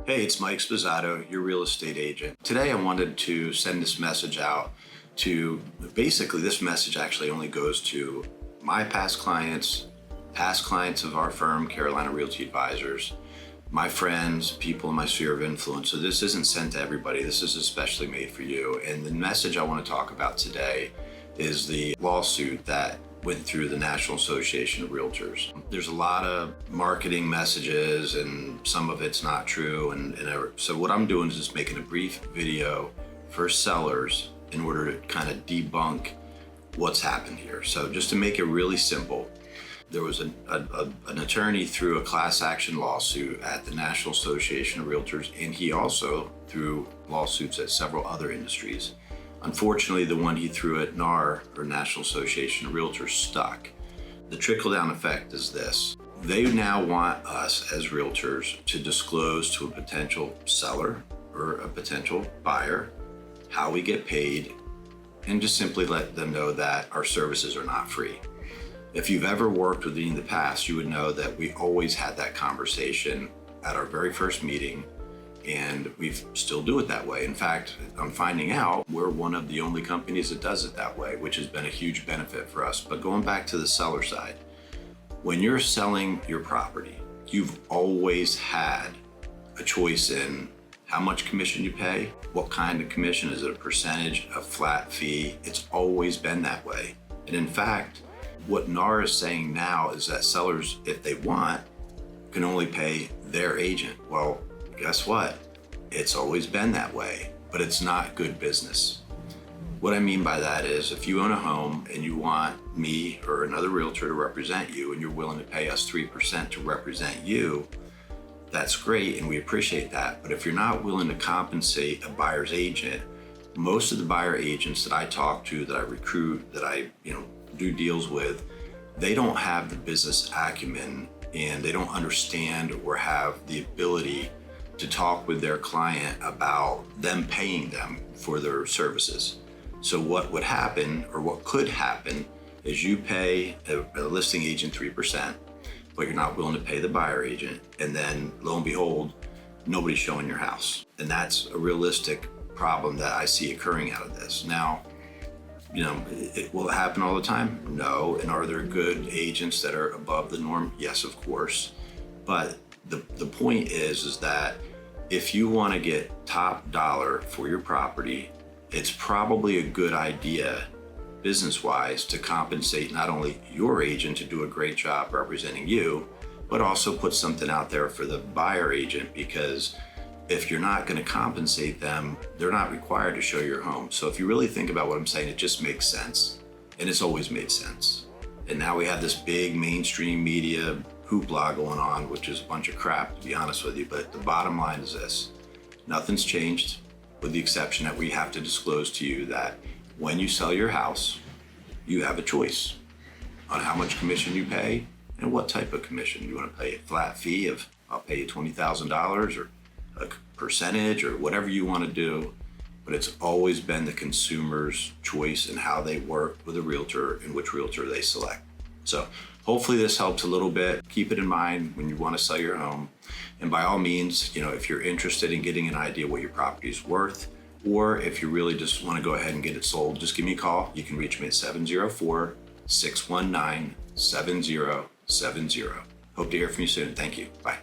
Hey, it's Mike Spizzato, your real estate agent. Today I wanted to send this message out to, basically this message actually only goes to my past clients of our firm, Carolina Realty Advisors, my friends, people in my sphere of influence. So this isn't sent to everybody. This is especially made for you. And the message I want to talk about today is the lawsuit that went through the National Association of Realtors. There's a lot of marketing messages and some of it's not true. So what I'm doing is just making a brief video for sellers in order to kind of debunk what's happened here. So just to make it really simple, there was an attorney threw a class action lawsuit at the National Association of Realtors, and he also threw lawsuits at several other industries. Unfortunately, the one he threw at NAR, or National Association of Realtors, stuck. The trickle-down effect is this. They now want us as realtors to disclose to a potential seller or a potential buyer how we get paid, and just simply let them know that our services are not free. If you've ever worked with me in the past, you would know that we always had that conversation at our very first meeting, and we still do it that way. In fact, I'm finding out we're one of the only companies that does it that way, which has been a huge benefit for us. But going back to the seller side, when you're selling your property, you've always had a choice in how much commission you pay, what kind of commission, is it a percentage, a flat fee? It's always been that way. And in fact, what NAR is saying now is that sellers, if they want, can only pay their agent. Well, guess what? It's always been that way, but it's not good business. What I mean by that is, if you own a home and you want me or another realtor to represent you, and you're willing to pay us 3% to represent you, that's great, and we appreciate that. But if you're not willing to compensate a buyer's agent, most of the buyer agents that I talk to, that I recruit, that I do deals with, they don't have the business acumen, and they don't understand or have the ability to talk with their client about them paying them for their services. So what would happen, or what could happen, is you pay a listing agent 3%, but you're not willing to pay the buyer agent, and then lo and behold, nobody's showing your house. And that's a realistic problem that I see occurring out of this. Now, will it happen all the time? No. And are there good agents that are above the norm? Yes, of course. But the point is that if you want to get top dollar for your property, it's probably a good idea business-wise to compensate not only your agent to do a great job representing you, but also put something out there for the buyer agent, because if you're not going to compensate them, they're not required to show your home. So if you really think about what I'm saying, it just makes sense. And it's always made sense. And now we have this big mainstream media hoopla going on, which is a bunch of crap, to be honest with you. But the bottom line is this: nothing's changed, with the exception that we have to disclose to you that when you sell your house, you have a choice on how much commission you pay and what type of commission. You want to pay a flat fee of, I'll pay you $20,000, or a percentage, or whatever you want to do. But it's always been the consumer's choice in how they work with a realtor and which realtor they select. So hopefully this helps a little bit. Keep it in mind when you want to sell your home. And by all means, if you're interested in getting an idea what your property is worth, or if you really just want to go ahead and get it sold, just give me a call. You can reach me at 704-619-7070. Hope to hear from you soon. Thank you. Bye.